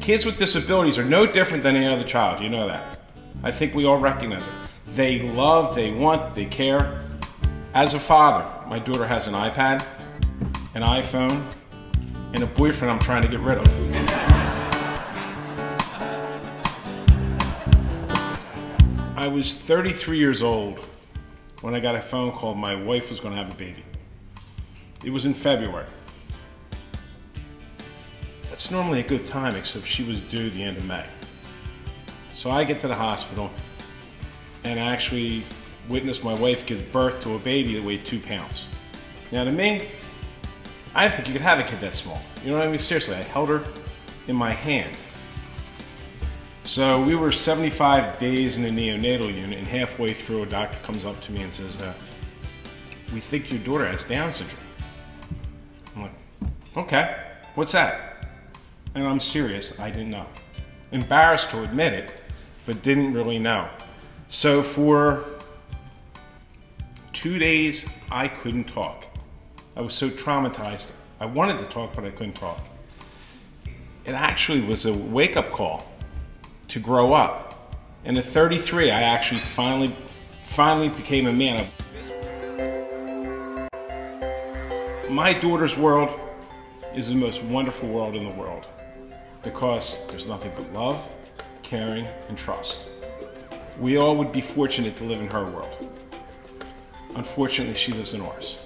Kids with disabilities are no different than any other child, you know that. I think we all recognize it. They love, they want, they care. As a father, my daughter has an iPad, an iPhone, and a boyfriend I'm trying to get rid of. I was 33 years old when I got a phone call my wife was going to have a baby. It was in February. That's normally a good time, except she was due the end of May. So I get to the hospital and actually witnessed my wife give birth to a baby that weighed 2 pounds. Now to me, I didn't think you could have a kid that small. You know what I mean? Seriously, I held her in my hand. So we were 75 days in the neonatal unit, and halfway through a doctor comes up to me and says, we think your daughter has Down syndrome. I'm like, okay, what's that? And I'm serious, I didn't know. Embarrassed to admit it, but didn't really know. So for 2 days, I couldn't talk. I was so traumatized. I wanted to talk, but I couldn't talk. It actually was a wake-up call to grow up. And at 33, I actually finally became a man. My daughter's world is the most wonderful world in the world because there's nothing but love, caring, and trust. We all would be fortunate to live in her world. Unfortunately, she lives in ours.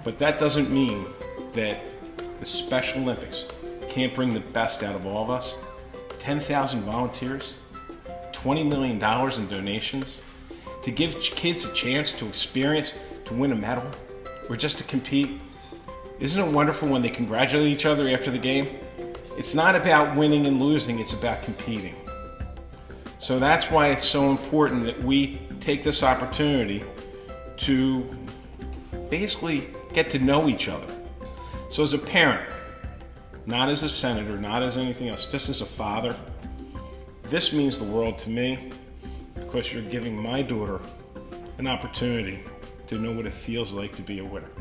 But that doesn't mean that the Special Olympics can't bring the best out of all of us. 10,000 volunteers, $20 million in donations, to give kids a chance to experience, to win a medal, or just to compete. Isn't it wonderful when they congratulate each other after the game? It's not about winning and losing, it's about competing. So that's why it's so important that we take this opportunity to basically get to know each other. So as a parent, not as a senator, not as anything else, just as a father, this means the world to me because you're giving my daughter an opportunity to know what it feels like to be a winner.